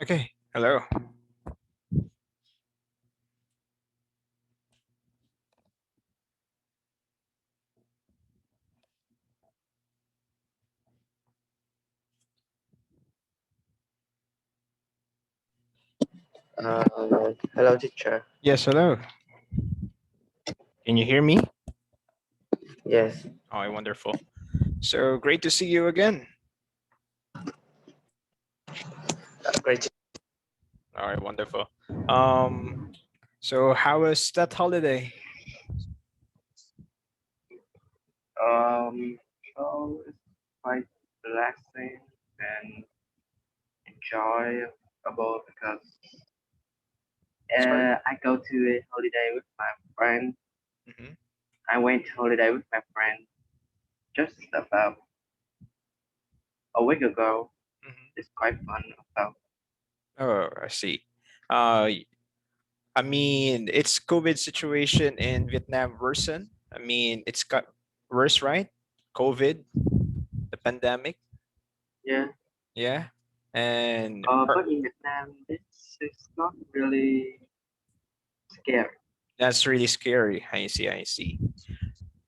Okay, hello. Hello, teacher. Yes, hello. Can you hear me? Yes, Oh, wonderful. So great to see you again. great. All right, wonderful. So how was that holiday? So it's quite relaxing and enjoyable because Sorry. I go to a holiday with my friend. Mhm. I went holiday with my friend just about a week ago. Mhm. It's quite fun. About Oh, I see. I mean, it's COVID situation in Vietnam worsen. I mean, it's got worse, right? COVID, the pandemic. yeah. Yeah. And But in Vietnam, this is not really scary. that's really scary. I see, I see.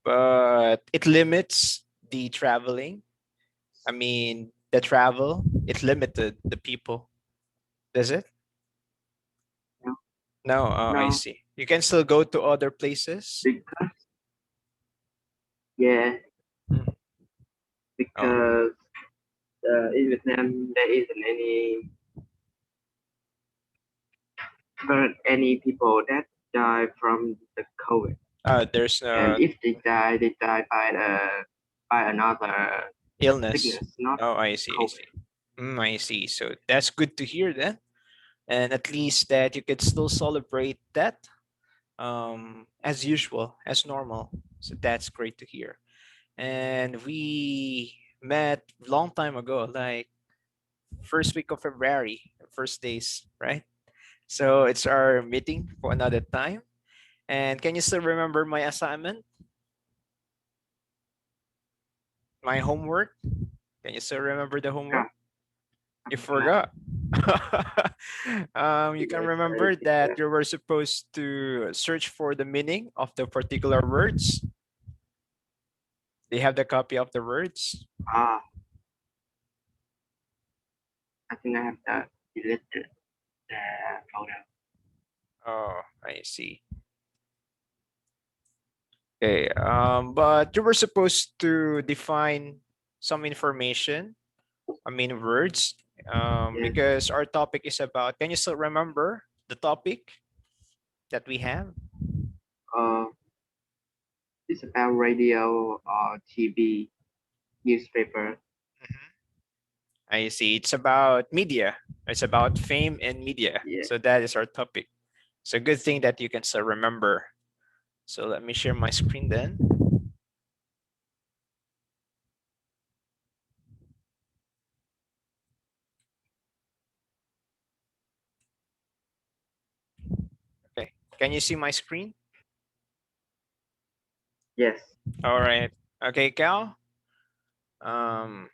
But it limits the traveling. I mean, the travel, it limited the people. Does it? No, No, I no, see. You can still go to other places. because yeah, Mhm. Oh, because in Vietnam there isn't any people that die from the COVID. there's And if they die by another illness. sickness, not Oh, I see, I COVID. see. I see. So that's good to hear then. And at least that you can still celebrate that as usual, as normal. So that's great to hear. And we met long time ago, like first week of February, first days, right? So it's our meeting for another time. And can you still remember my assignment, my homework? Can you still remember the Yeah, homework? I You forgot. forgot. You can Yes, remember that you were supposed to search for the meaning of the particular words. They have the copy of the words. ah, I think I have to delete the photo. Oh, I see. Okay. But you were supposed to define some information. I mean, words. Yes, Because our topic is about. Can you still remember the topic that we have? uh, it's about radio or TV, newspaper. Mhm. I see. It's about media. It's about fame and media. Yeah, So that is our topic. So good thing that you can still remember. So let me share my screen then. Okay. Can you see my screen? yes, All right. Okay, Cal. Um,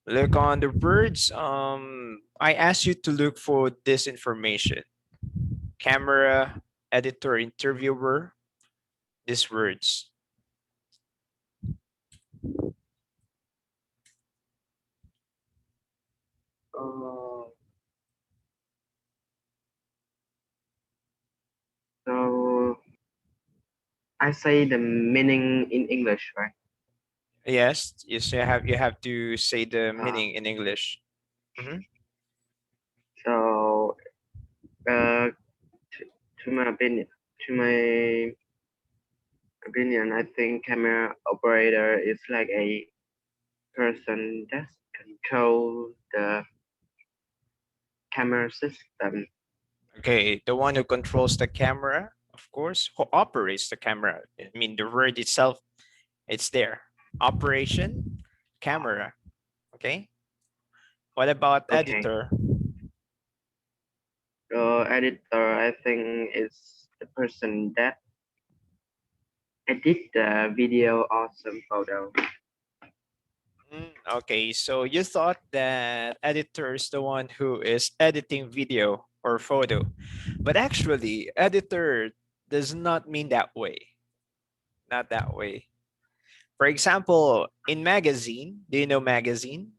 look on the words. I asked you to look for this information. Camera, editor, interviewer. these words? Uh, so I say the meaning in English, right? Yes, you have to say the Uh, meaning in English. Hmm. so uh, to my opinion, to my opinion, I think camera operator is like a person that control the camera system. Okay, the one who controls the camera, of course, who operates the camera. I mean, the word itself, it's there. Operation, camera. Okay. What about Okay. editor? Editor, I think is the person that edit the video or some photo. Okay, so you thought that editor is the one who is editing video or photo, but actually, editor does not mean that way. Not that way. For example, in magazine, do you know magazine?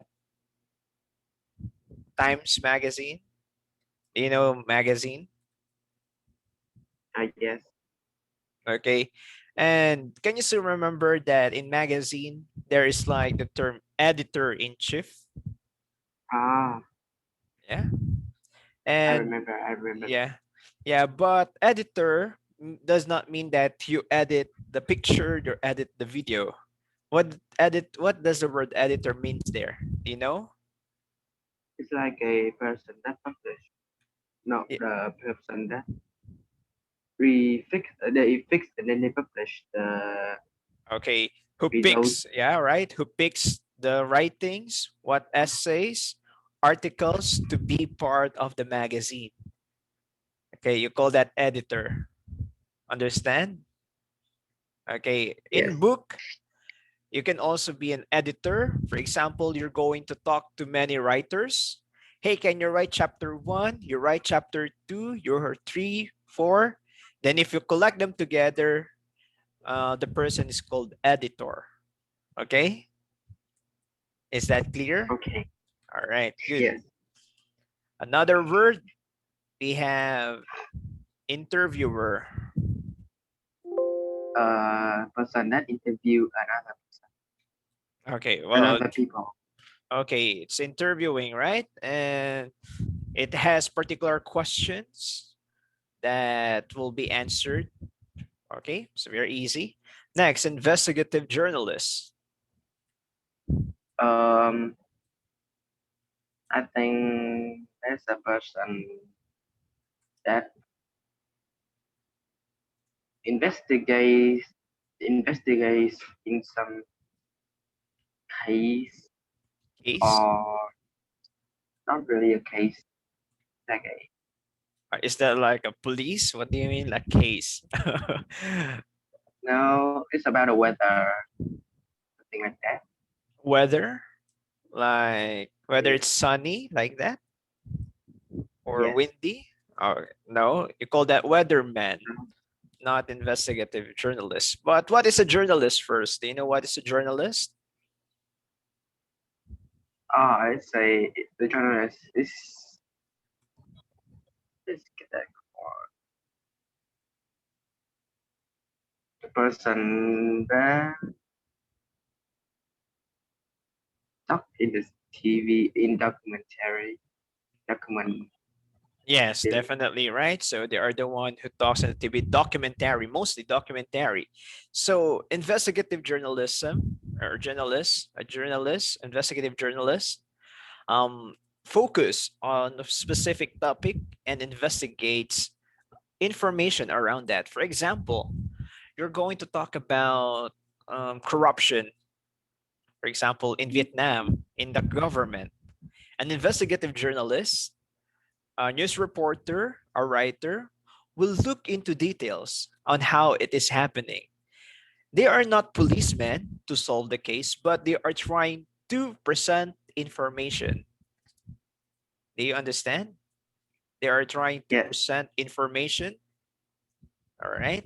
Times magazine? Do you know magazine? I guess. Okay. And can you still remember that in magazine, there is like the term editor in chief? Ah, Yeah. I And remember. I remember. yeah, yeah, but editor does not mean that you edit the picture, you edit the video. What does the word editor means there? Do you know? It's like a person that publish, not Y- the person that refix. They fix and then they publish the Okay, who videos. picks, yeah, right? Who picks the writings, what essays, articles to be part of the magazine. Okay, you call that editor. Understand? Okay, Yes. in book, you can also be an editor. For example, you're going to talk to many writers. Hey, can you write chapter one? You write chapter two, you're three, four. Then if you collect them together, the person is called editor. Okay? Is that clear? Okay. All right, good. Yes. Another word, we have interviewer. Person that interview Okay, well, another people. okay, it's interviewing, right? And it has particular questions that will be answered. Okay, so very easy. Next, investigative journalist. Um, I think there's a person that investigates investigates in some case Case. or not really a case, like a Is that like a police? What do you mean, like case? no, it's about the weather, something like that. Weather, like whether Yes, it's sunny like that or yes. windy. Oh, no, you call that weatherman, No. not investigative journalist. But what is a journalist first? Do you know what is a journalist? I say the journalist is the person that talk in the TV in document. Yes, definitely, right? So they are the one who talks on the TV, documentary, mostly documentary. So investigative journalism or journalist, investigative journalist, focus on a specific topic and investigates information around that. For example, you're going to talk about corruption, for example, in Vietnam, in the government. An investigative journalist, a news reporter, a writer will look into details on how it is happening. They are not policemen to solve the case, but they are trying to present information. Do you understand? They are trying to Yes, present information. All right.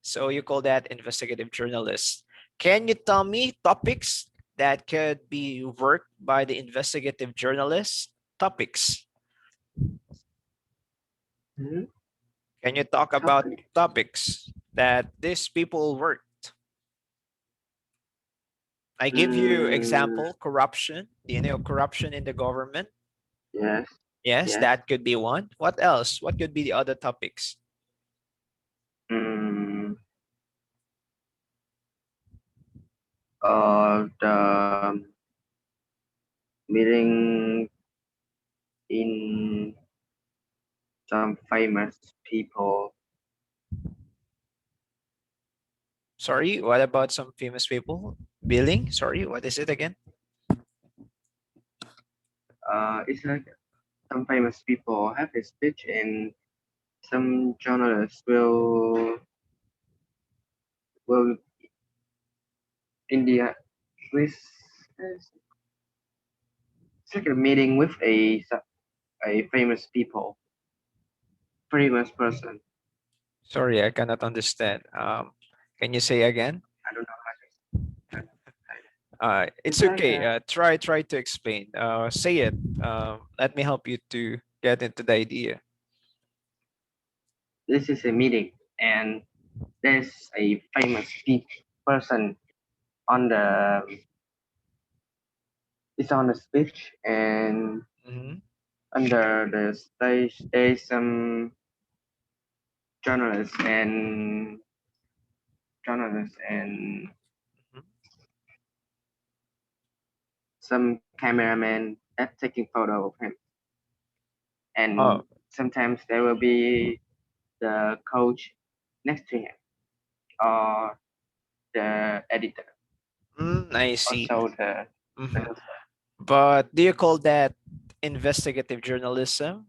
So you call that investigative journalist. Can you tell me topics that could be worked by the investigative journalist? Topics. Hmm? Can you talk about Topic. topics that these people worked? I give you Mm, example, corruption. Do you know corruption in the government? yes, Yes, yes. that could be one. What else? What could be the other topics? Mm, the meeting in some famous people. Sorry, what about some famous people? Billing? Sorry, what is it again? It's like some famous people have a speech, and some journalists will India with it's like a meeting with a famous person. Sorry, I cannot understand. Can you say again? I don't know how to It's it's like okay. Try to explain. Say it. Let me help you to get into the idea. this is a meeting, and there's a famous person on the it's on the speech, and Hmm. under the stage there's some journalists and journalists and some cameraman that taking photo of him, and Oh, sometimes there will be the coach next to him or the editor, I see. also the Hmm. But do you call that investigative journalism?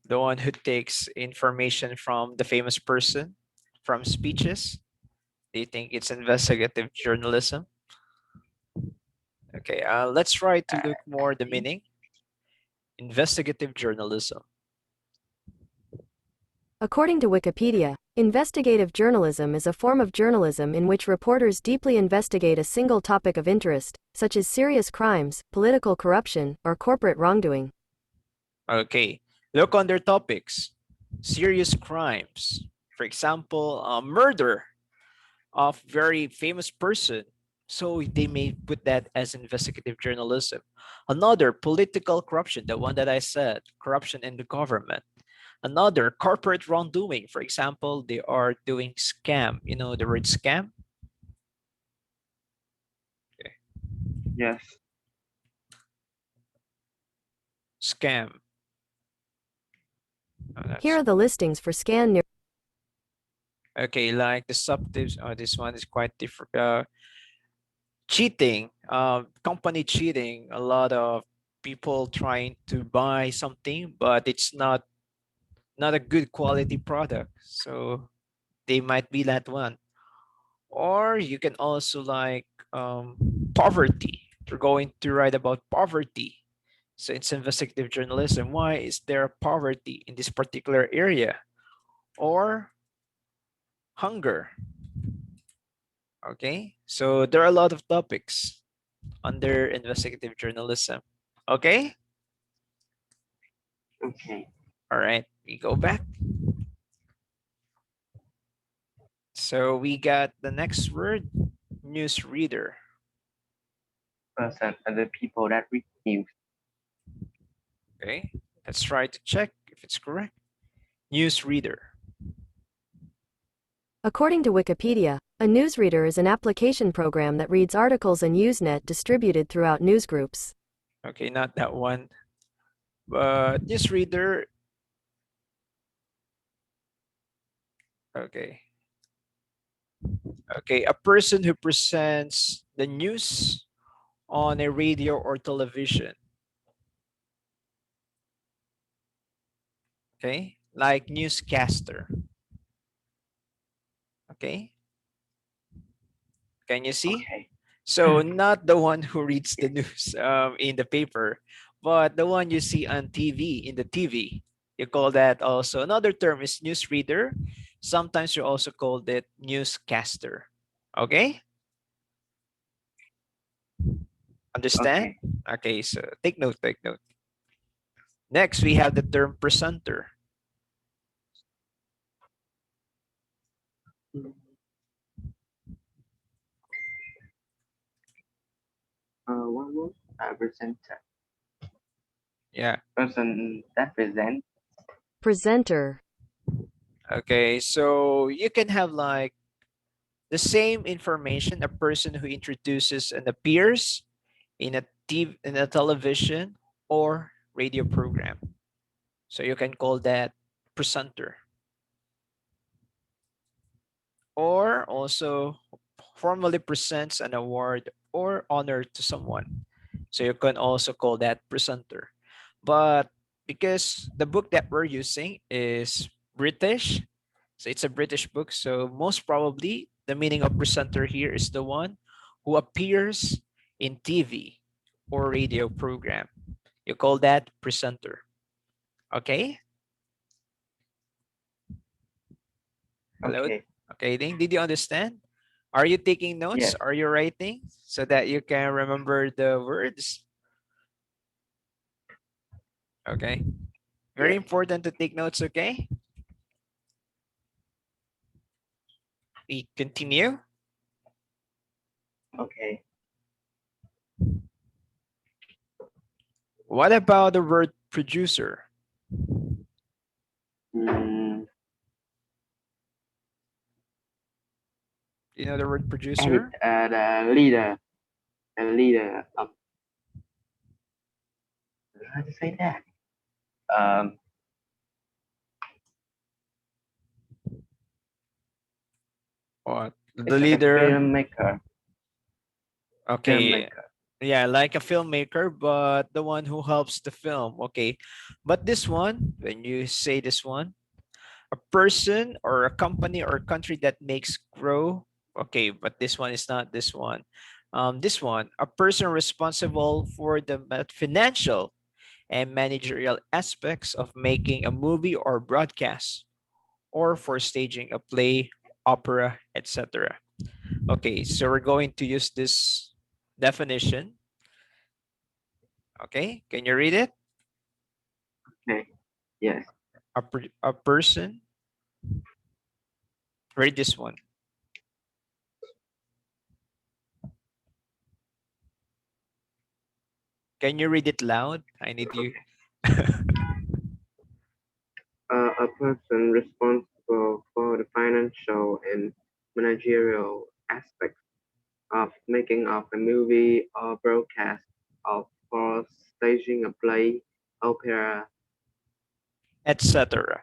The one who takes information from the famous person from speeches? Do you think it's investigative journalism? Okay, let's try to look more the think meaning. Investigative journalism. According to Wikipedia, investigative journalism is a form of journalism in which reporters deeply investigate a single topic of interest, such as serious crimes, political corruption, or corporate wrongdoing. Okay, look under topics. Serious crimes. For example, murder of very famous person. So they may put that as investigative journalism. Another, political corruption, the one that I said, corruption in the government. Another, corporate wrongdoing. For example, they are doing scam. You know the word scam? Okay. yes. Scam. Oh, Here that's are the listings for scan near. okay. Like the subtips. Oh, this one is quite different. Cheating, company cheating. A lot of people trying to buy something, but it's not a good quality product. So they might be that one. Or you can also like poverty. You're going to write about poverty. So it's investigative journalism. Why is there poverty in this particular area? Or hunger. Okay. So there are a lot of topics under investigative journalism. Okay. Okay. All right. We go back. So we got the next word, newsreader. Person are the people that read news. Okay. Let's try to check if it's correct. Newsreader. According to Wikipedia, a newsreader is an application program that reads articles and Usenet distributed throughout newsgroups. Okay, not that one. But newsreader. Okay. Okay, a person who presents the news on a radio or television. Okay, like newscaster. Okay, can you see? Okay. So not the one who reads the news in the paper, but the one you see on TV, in the TV. You call that also. Another term is newsreader. Sometimes you also called it newscaster. Okay? Understand? Okay. Okay, so take note, take note. Next, we have the term presenter. Mm, what was presenter? Yeah. Person that present. presenter, Okay, so you can have like the same information, a person who introduces and appears in a in a television or radio program. So you can call that presenter. Or also formally presents an award or honor to someone. So you can also call that presenter. But because the book that we're using is British, so it's a British book, so most probably the meaning of presenter here is the one who appears in TV or radio program. You call that presenter. Okay? Hello? Okay. Okay, Ding, did you understand? Are you taking notes? Yes. Are you writing so that you can remember the words? Okay. Very Yes. important to take notes, okay? We continue. Okay. What about the word producer? Mm, You know the word edit. producer? The leader. The leader of. How to say that? Um. What? The It's like a leader. filmmaker. Okay. Filmmaker. Yeah, like a filmmaker, but the one who helps the film. Okay. But this one, when you say this one, a person or a company or country that makes grow. Okay, but this one is not this one. This one, a person responsible for the financial and managerial aspects of making a movie or broadcast, or for staging a play, opera, etc. Okay, so we're going to use this definition. Okay, can you read it? Okay. Yes. A person, read this one. Can you read it loud? I need you. Okay. A person responsible for the financial and managerial aspects of making of a movie or broadcast, of for staging a play, opera, etc.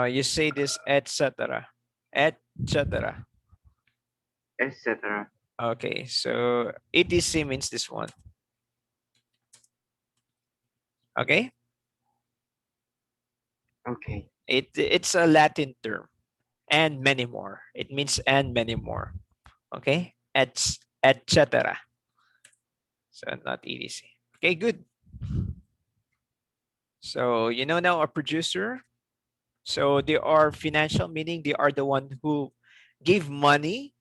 You say this etc. Etc. etc. Okay, so etc means this one. Okay, Okay. it's a Latin term, and many more. It means and many more. Okay, etc. So not etc. Okay, good. So you know now a producer. So they are financial, meaning they are the one who give money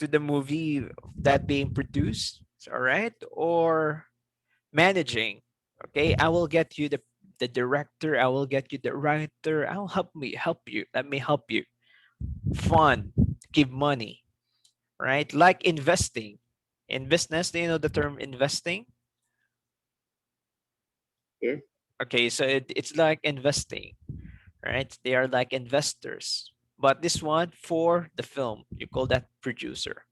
to the movie that being produced. All right, or managing. Okay, I will get you the director. I will get you the writer. I'll help you. Let me help you. Fund, give money, right? Like investing. In business, do you know the term investing? Yes. Okay, so it's like investing, right? They are like investors. But this one for the film, you call that producer.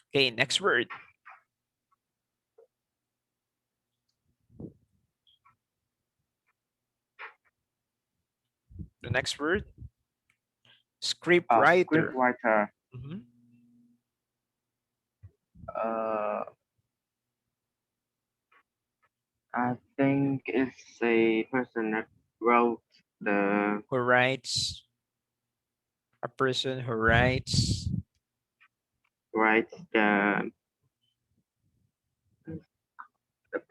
Okay, next word. The next word, script Script writer. writer. Mhm. Uh, I think it's a person that wrote the Who writes, a person who writes. writes the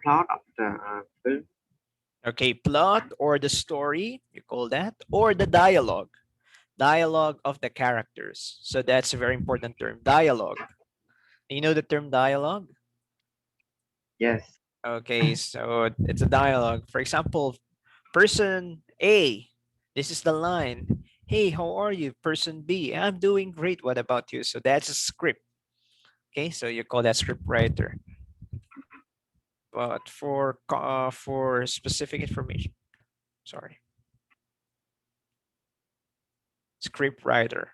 plot of the film. Okay, plot or the story, you call that, or the dialogue of the characters. So that's a very important term, dialogue. You know the term dialogue? Yes. Okay, so it's a dialogue. For example, person A, this is the line. Hey, how are you? Person B, I'm doing great. What about you? So that's a script. Okay, so you call that script writer. But for specific information, sorry, script writer.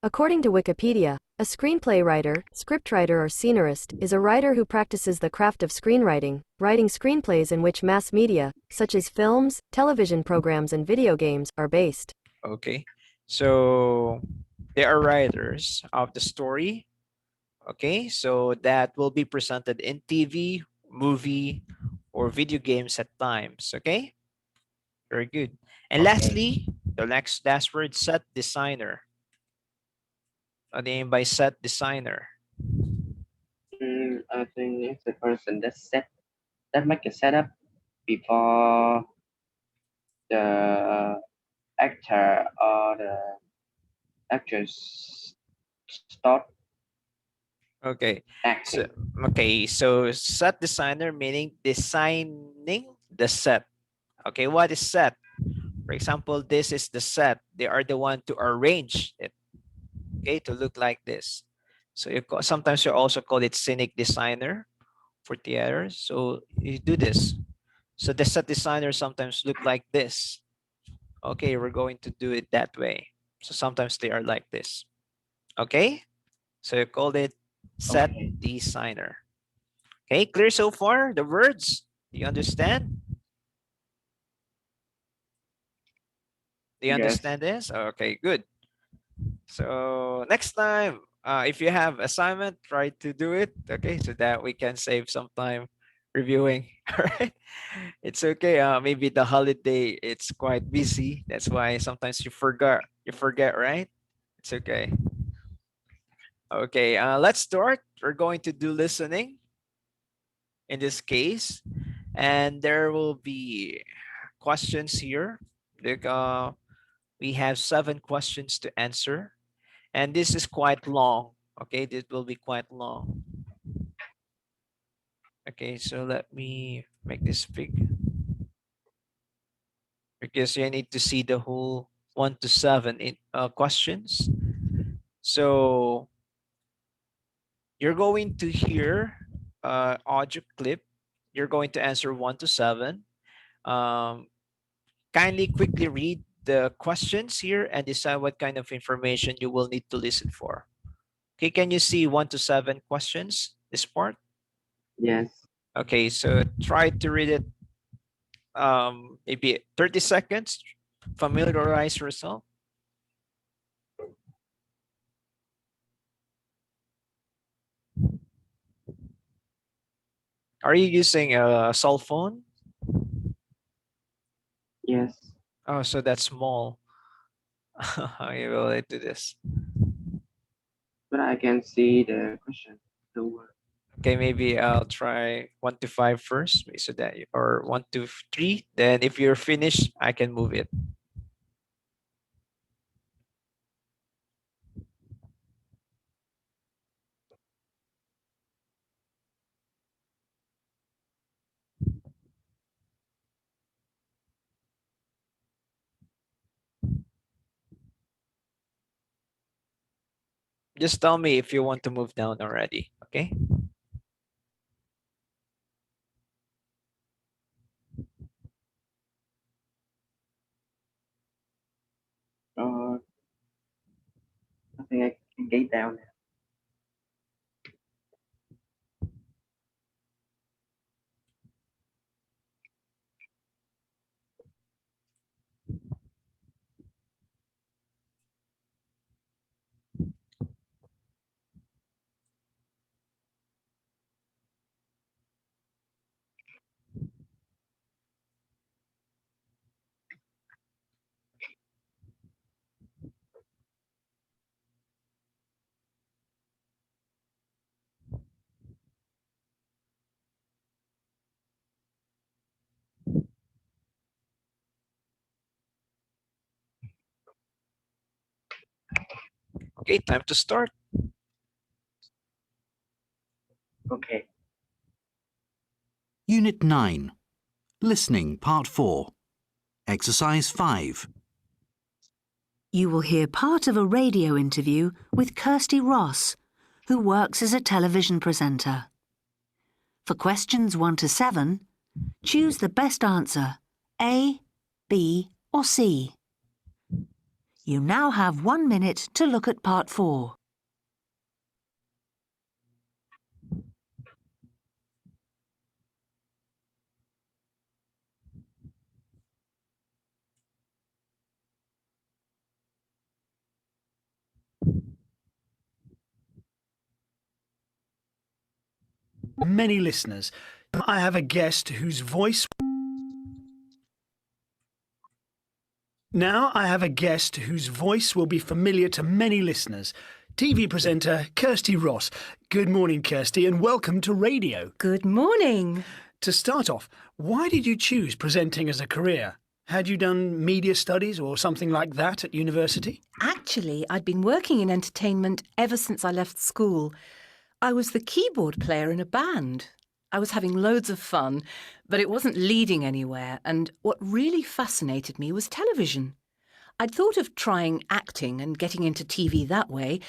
According to Wikipedia, a screenplay writer, scriptwriter, or scenarist is a writer who practices the craft of screenwriting, writing screenplays in which mass media, such as films, television programs, and video games, are based. Okay, so they are writers of the story. Okay, so that will be presented in TV, movie, or video games at times. Okay, very good. And Okay. lastly, the next last word, set designer. What do you mean by set designer? I think it's the person that make a setup before the actor or the actress start Okay, so acting. set designer meaning designing the set. Okay, what is set? For example, this is the set. They are the one to arrange it. Okay, to look like this. So sometimes you also call it scenic designer for theater. So you do this. So the set designer sometimes look like this. Okay, we're going to do it that way. So sometimes they are like this. Okay, so you called it set Okay. designer. Okay, clear so far? The words? Do you understand? Do you Yes. understand this? Okay, good. So next time, if you have assignment, try to do it. Okay, so that we can save some time reviewing. All right, it's okay. Maybe the holiday it's quite busy. That's why sometimes you forgot. You forget, right? It's okay. Okay, let's start. We're going to do listening in this case, and there will be questions here. Like, we have 7 questions to answer, and this is quite long. Okay, this will be quite long. Okay, so let me make this big because you need to see the whole 1 to 7 questions. So you're going to hear audio clip. You're going to answer 1 to 7. Um, Kindly quickly read the questions here and decide what kind of information you will need to listen for. Okay, can you see 1 to 7 questions, this part? Yes. Okay, so try to read it maybe 30 seconds, familiarize yourself. Are you using a cell phone? Yes. Oh, so that's small. I will do this. But I can see the question. The word. Okay, maybe I'll try 1 to 5 first, so that or 1 to 3. Then if you're finished, I can move it. Just tell me if you want to move down already. Okay. Uh, I think I can get down. Okay, time to start. Okay. Unit 9. Listening, Part 4. Exercise 5. You will hear part of a radio interview with Kirsty Ross, who works as a television presenter. For questions 1 to 7, choose the best answer, A, B or C. You now have 1 minute to look at Part 4. Many listeners. I have a guest whose voice... Now I have a guest whose voice will be familiar to many listeners. TV presenter Kirsty Ross. Good morning, Kirsty, and welcome to radio. Good morning. To start off, why did you choose presenting as a career? Had you done media studies or something like that at university? Actually, I'd been working in entertainment ever since I left school. I was the keyboard player in a band. I was having loads of fun, but it wasn't leading anywhere, and what really fascinated me was television. I'd thought of trying acting and getting into TV that way,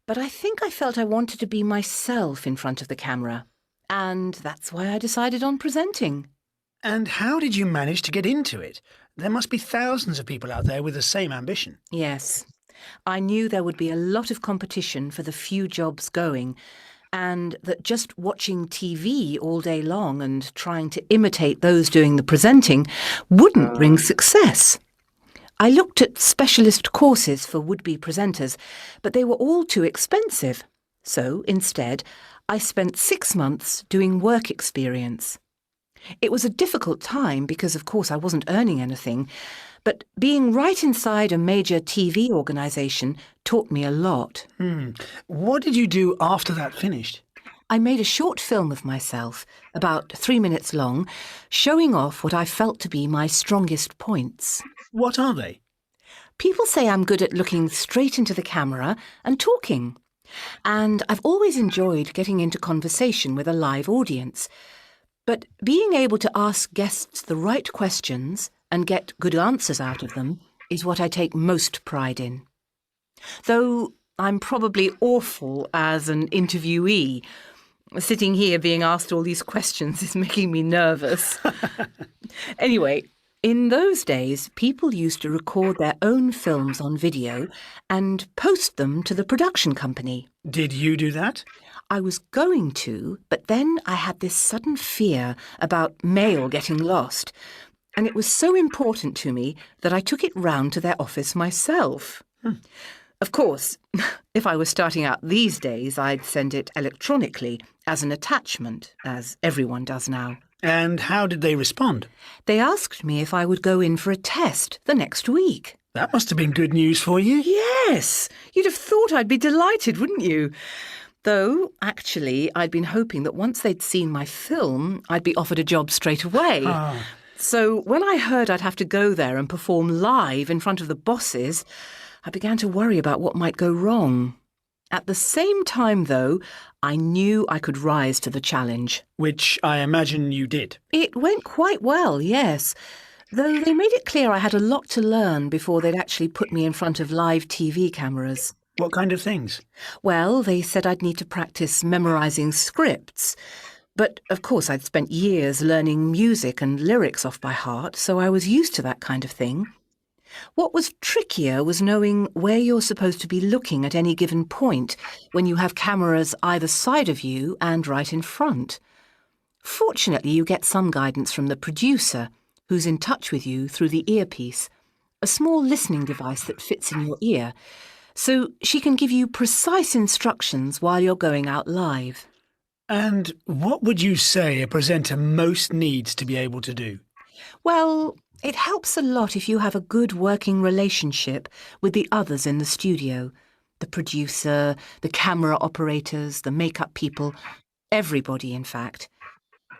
but I think I felt I wanted to be myself in front of the camera, and that's why I decided on presenting. And how did you manage to get into it? There must be thousands of people out there with the same ambition. Yes, I knew there would be a lot of competition for the few jobs going, and that just watching TV all day long and trying to imitate those doing the presenting wouldn't bring success. I looked at specialist courses for would-be presenters, but they were all too expensive. So, instead, I spent 6 months doing work experience. It was a difficult time because, of course, I wasn't earning anything, but being right inside a major TV organisation taught me a lot. What did you do after that finished? I made a short film of myself, about 3 minutes long, showing off what I felt to be my strongest points. What are they? People say I'm good at looking straight into the camera and talking. And I've always enjoyed getting into conversation with a live audience. But being able to ask guests the right questions and get good answers out of them is what I take most pride in. Though I'm probably awful as an interviewee. Sitting here being asked all these questions is making me nervous. Anyway, in those days, people used to record their own films on video and post them to the production company. Did you do that? I was going to, but then I had this sudden fear about mail getting lost. And it was so important to me that I took it round to their office myself. Of course, if I was starting out these days, I'd send it electronically as an attachment, as everyone does now. And how did they respond? They asked me if I would go in for a test the next week. That must have been good news for you. Yes, you'd have thought I'd be delighted, wouldn't you? Though, actually, I'd been hoping that once they'd seen my film, I'd be offered a job straight away. So when I heard I'd have to go there and perform live in front of the bosses, I began to worry about what might go wrong. At the same time, though, I knew I could rise to the challenge. Which I imagine you did. It went quite well, yes. Though they made it clear I had a lot to learn before they'd actually put me in front of live TV cameras. What kind of things? Well, they said I'd need to practice memorising scripts. But, of course, I'd spent years learning music and lyrics off by heart, so I was used to that kind of thing. What was trickier was knowing where you're supposed to be looking at any given point when you have cameras either side of you and right in front. Fortunately, you get some guidance from the producer, who's in touch with you through the earpiece, a small listening device that fits in your ear, so she can give you precise instructions while you're going out live. And what would you say a presenter most needs to be able to do? Well, it helps a lot if you have a good working relationship with the others in the studio. The producer, the camera operators, the makeup people, everybody, in fact.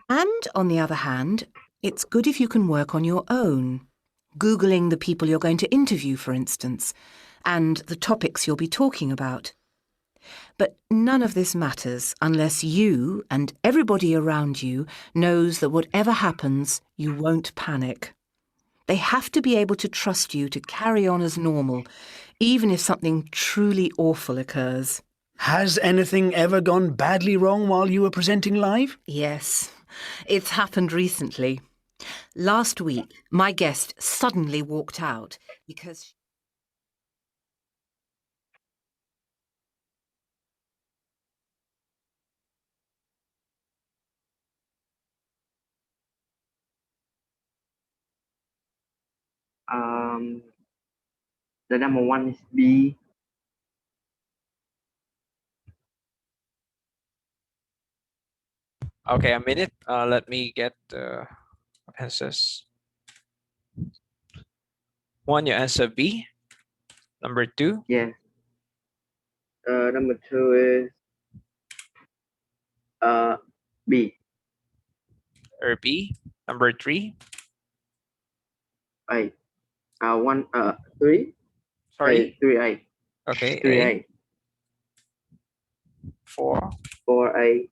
And, on the other hand, it's good if you can work on your own. Googling the people you're going to interview, for instance, and the topics you'll be talking about. But none of this matters unless you and everybody around you knows that whatever happens, you won't panic. They have to be able to trust you to carry on as normal, even if something truly awful occurs. Has anything ever gone badly wrong while you were presenting live? Yes, it's happened recently. Last week, my guest suddenly walked out because... The number one is B. Okay, a minute. Let me get the answers. One, you answer B. Number two, Yes. Number two is B. or B. Number three, A. One. Three. sorry. Three A. Okay, Three A. A. Four, Four A.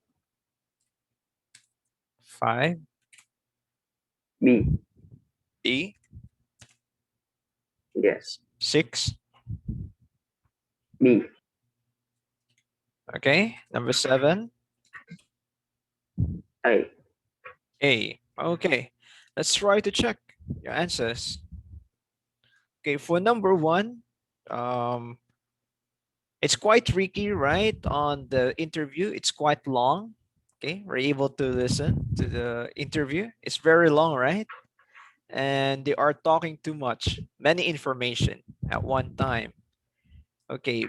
five, B. B. Yes. Six. B. Okay, number seven, A. A. Okay, let's try to check your answers. Okay, for number one, it's quite tricky, right? On the interview, it's quite long. Okay, we're able to listen to the interview. It's very long, right? And they are talking too much, many information at one time. Okay,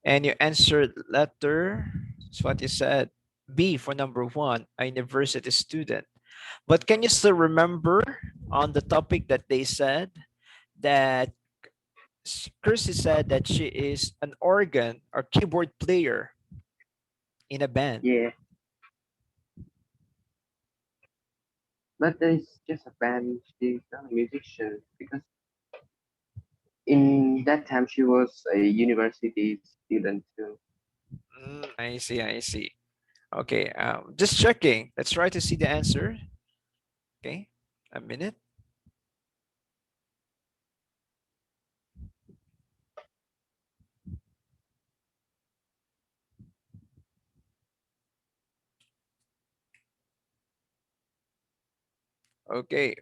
and you answered letter, that's what you said, B for number one, a university student. But can you still remember on the topic that they said that Kirsty said that she is an organ or keyboard player in a band? Yeah. But it's just a band. She's not a musician because in that time she was a university student too. I see, I see. Okay, just checking. Let's try to see the answer. Okay, a minute. Okay.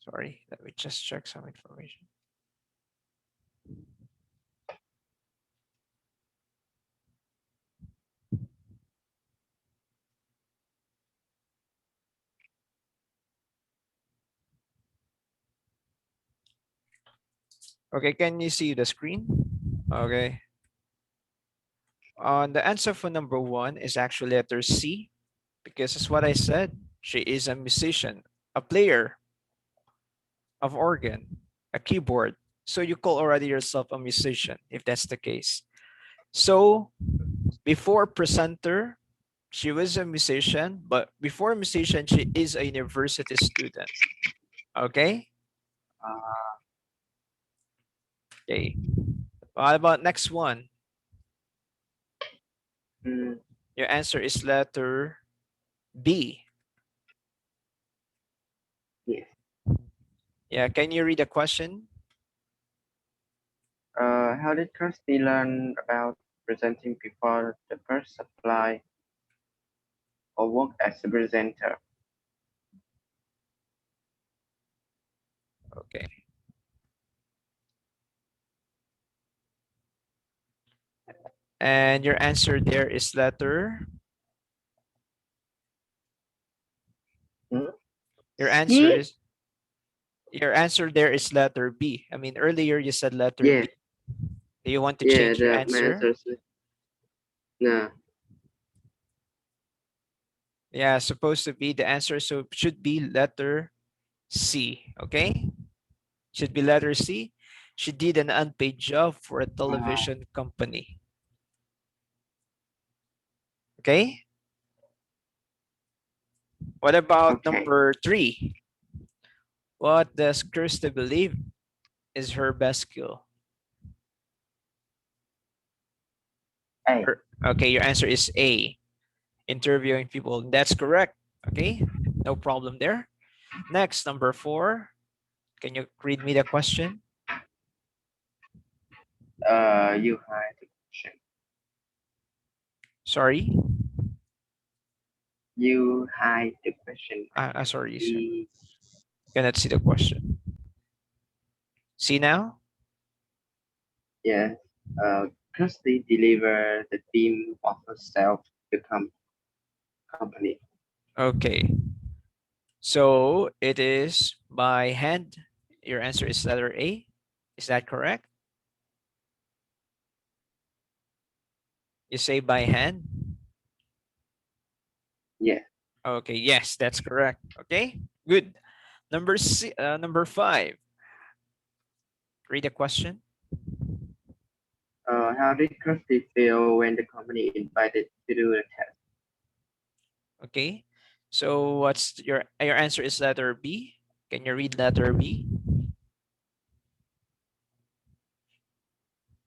Sorry, let me just check some information. Okay, can you see the screen? Okay. The answer for number one is actually letter C, because that's what I said. She is a musician, a player of organ, a keyboard. So you call already yourself a musician if that's the case. So before presenter, she was a musician, but before musician, she is a university student. Okay. Okay. What about next one? Your answer is letter B. Yes. Yeah, can you read the question? How did Kirsty learn about presenting before the first apply or work as a presenter? Okay. And your answer there is letter. Your answer is there is letter B. I mean, earlier you said letter Yeah. B. Do you want to Yeah, change your my answer? answer is no. Yeah, supposed to be the answer. So should be letter C. Okay. Should be letter C. She did an unpaid job for a television company. Okay. What about Okay. number 3? What does Kirsty believe is her best skill? A. Okay, your answer is A. Interviewing people. That's correct. Okay, no problem there. Next, number 4. Can you read me the question? You hide the question. Sorry. You hide the question. Sorry, sir. We, Cannot see the question. See now? yes. Kirsty deliver the theme of herself to the company. Okay. So it is by hand. Your answer is letter A. Is that correct? You say by hand? Yeah. Okay, yes, that's correct. Okay, good. Number 5. Read the question. How did Kirsty feel when the company invited to do the test? Okay. So what's your answer is letter B. Can you read letter B?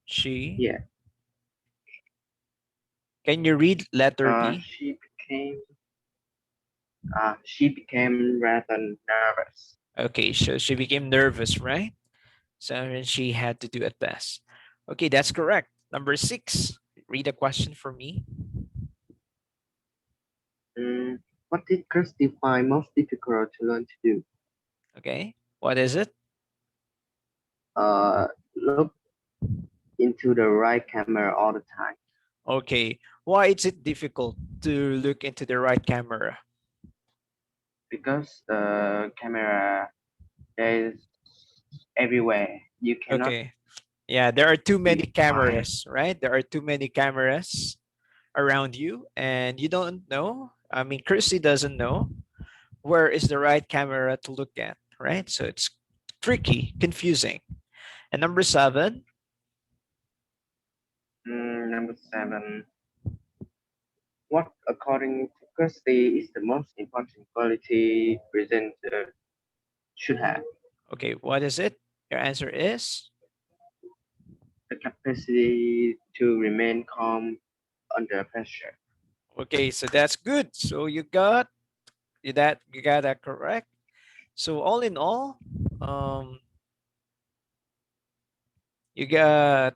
She. Yeah. Can you read letter B? She became rather nervous. Okay, so she became nervous, right? So then she had to do a test. Okay, that's correct. Number 6. Read the question for me. What did Kirsty find most difficult to learn to do? Okay, what is it? Look into the right camera all the time. Okay, why is it difficult to look into the right camera? Because the camera is everywhere. You cannot Okay, yeah, there are too many find. cameras, right? There are too many cameras around you, and you don't know. I mean, Chrissy doesn't know where is the right camera to look at, right? So it's tricky, confusing. And number 7. Number 7. What, according to Kirsty, is the most important quality presenter should have? Okay, what is it? Your answer is? The capacity to remain calm under pressure. Okay, so that's good. So you got that correct. So all in all, you got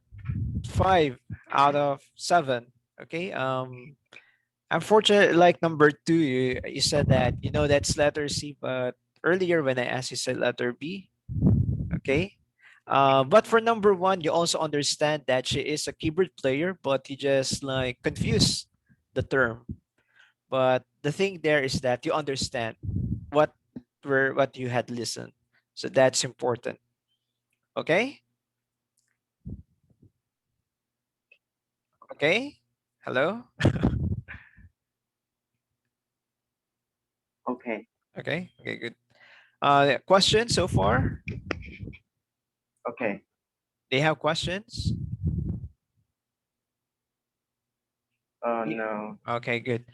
5 out of 7. Okay. Unfortunately, like number 2, you said that that's letter C, but earlier when I asked you said letter B. Okay. But for number 1, you also understand that she is a keyboard player, but you just like confuse the term. But the thing there is that you understand what what you had listened. So that's important. Okay? Okay? Hello? Okay. Okay. Okay, good. Questions so far? Okay. They have questions? No. Okay, good.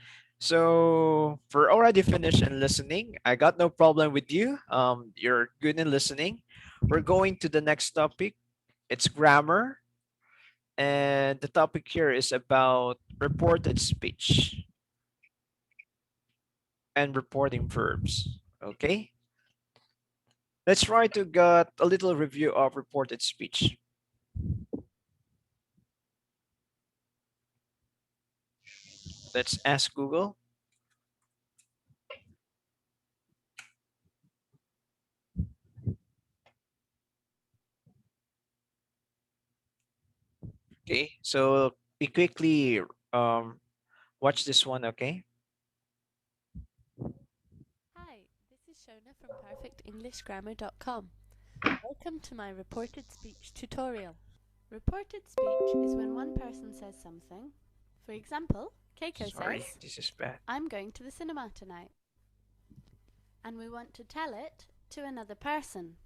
So for already finished in listening, I got no problem with you. You're good in listening. We're going to the next topic. It's grammar. And the topic here is about reported speech and reporting verbs. Okay. Let's try to get a little review of reported speech. Let's ask Google. Okay, so we quickly watch this one, okay? Hi, this is Shona from perfectenglishgrammar.com. Welcome to my reported speech tutorial. Reported speech is when one person says something. For example, Keiko Sorry, says, this is bad. I'm going to the cinema tonight. And we want to tell it to another person.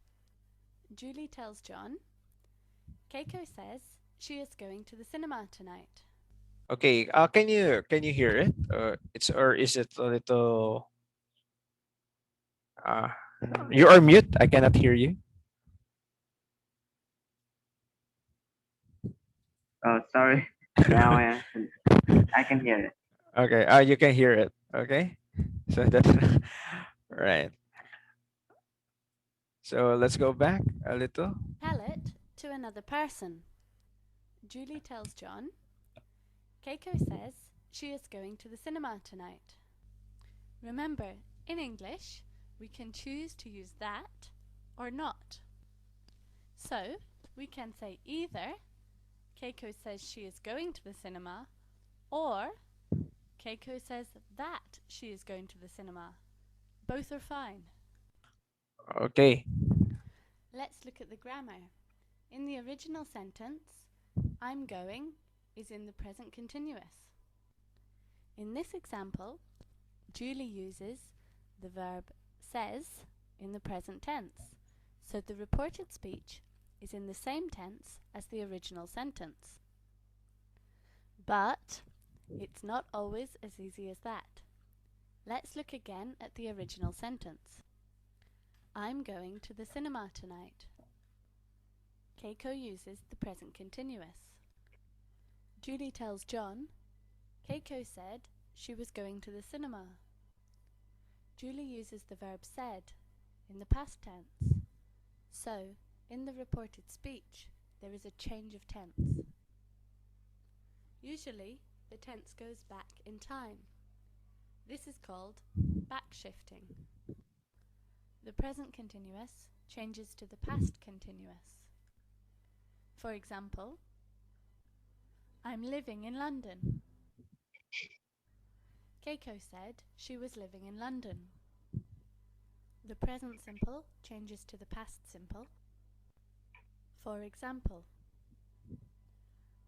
Julie tells John, Keiko says she is going to the cinema tonight. Okay, can you hear it? Is it a little Uh, you are mute. I cannot hear you. Oh, sorry. Now I can hear it. Okay. You can hear it. Okay. So that's right. So let's go back a little. Tell it to another person. Julie tells John. Keiko says she is going to the cinema tonight. Remember, in English, we can choose to use that or not. So, we can say either Keiko says she is going to the cinema or Keiko says that she is going to the cinema. Both are fine. Okay. Let's look at the grammar. In the original sentence, I'm going is in the present continuous. In this example, Julie uses the verb says in the present tense, so the reported speech is in the same tense as the original sentence. But it's not always as easy as that. Let's look again at the original sentence. I'm going to the cinema tonight. Keiko uses the present continuous. Julie tells John, Keiko said she was going to the cinema. Julie uses the verb said in the past tense. So, in the reported speech, there is a change of tense. Usually, the tense goes back in time. This is called backshifting. The present continuous changes to the past continuous. For example, I'm living in London. Keiko said she was living in London. The present simple changes to the past simple. For example,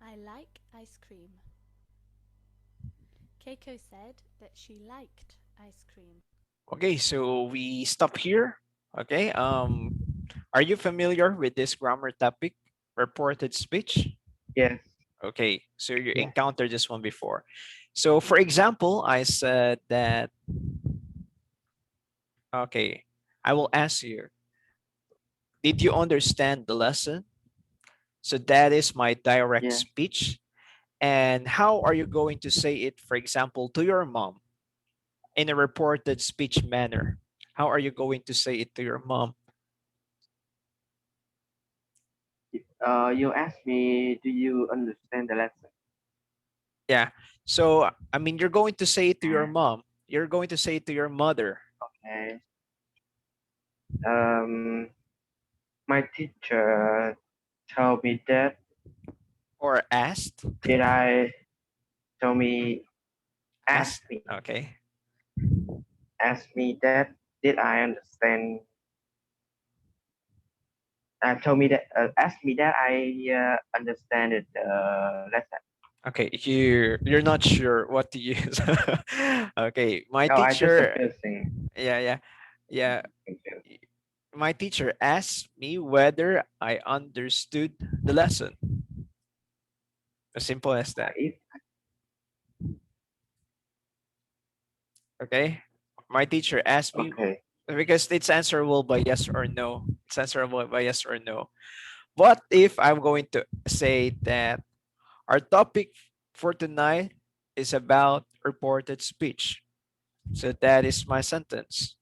I like ice cream. Keiko said that she liked ice cream. Okay. So we stop here. Okay. Are you familiar with this grammar topic, reported speech? Yes. Okay. So you Yeah. encountered this one before. So for example, I said that. Okay. I will ask you. Did you understand the lesson? So that is my direct Yeah. speech. And how are you going to say it, for example, to your mom in a reported speech manner? How are you going to say it to your mom? You asked me, do you understand the lesson? Yeah. So, I mean, you're going to say it to your mom. You're going to say it to your mother. Okay. Um, my teacher told me that. Or asked. Did I told me Asked. asked me Okay. asked me that? Did I understand? Told me that asked me that I understand it lesson. Okay. You're not sure what to use. Okay. My Oh, I just teacher. confusing. Yeah. Yeah. Yeah. Confused. My teacher asked me whether I understood the lesson. As simple as that. If Okay. My teacher asked me okay. because it's answerable by yes or no. It's answerable by yes or no. What if I'm going to say that our topic for tonight is about reported speech? So that is my sentence.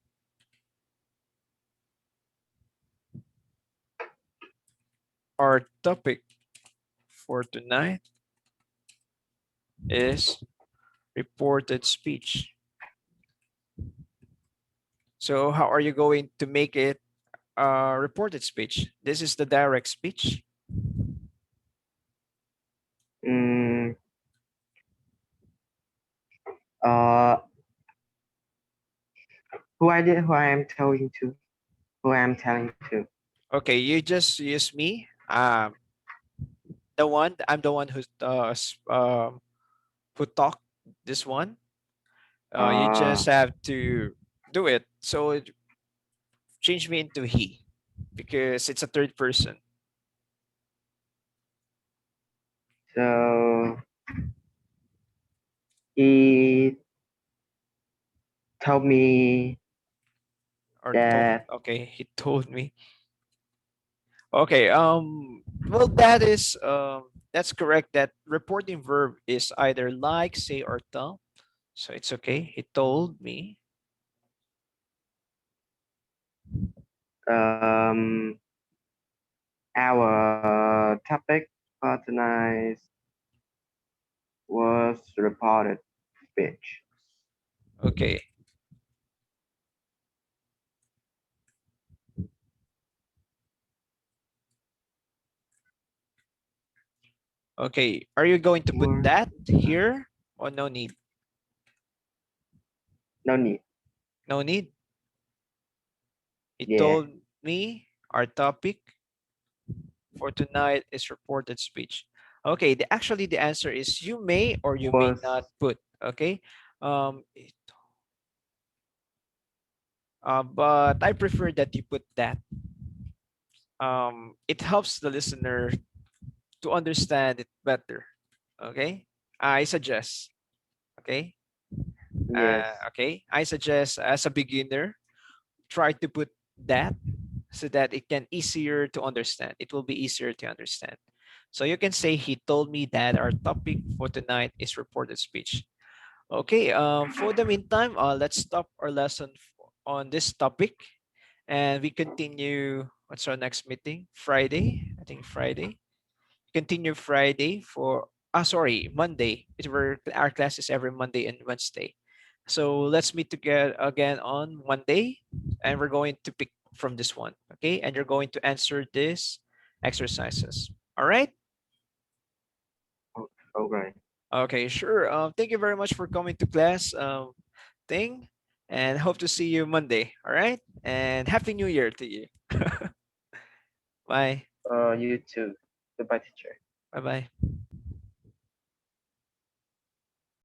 Our topic for tonight is reported speech. So how are you going to make it reported speech? This is the direct speech. Mm, uh, who I am telling to? Who I am telling to? Okay, you just use me. I'm the one who talked this one. You Uh, just have to do it. So change me into he because it's a third person. so he told me or told? That Okay, he told me. Okay. Well, that's correct. That reporting verb is either like, say, or tell. So it's okay. He told me. um our topic for tonight was reported speech. Okay. Okay. Are you going to put More that here or no need? no need. No need. He Yeah, told me our topic for tonight is reported speech. Okay. Actually, the answer is you may or you may was not put. Okay. It but I prefer that you put that. It helps the listener to understand it better. Okay, I suggest. Okay, yes, okay, I suggest as a beginner, try to put that so that it can easier to understand. It will be easier to understand. So you can say he told me that our topic for tonight is reported speech. Okay, for the meantime, let's stop our lesson on this topic and we continue. What's our next meeting? Friday, I think Friday. Continue Friday for sorry, Monday. Our class is every Monday and Wednesday. So let's meet together again on Monday and we're going to pick from this one. Okay, and you're going to answer these exercises. All right. all right. Okay, sure. Thank you very much for coming to class. Thing, and hope to see you Monday. All right, and happy New Year to you. Bye. You too. Goodbye, teacher. Bye. Bye.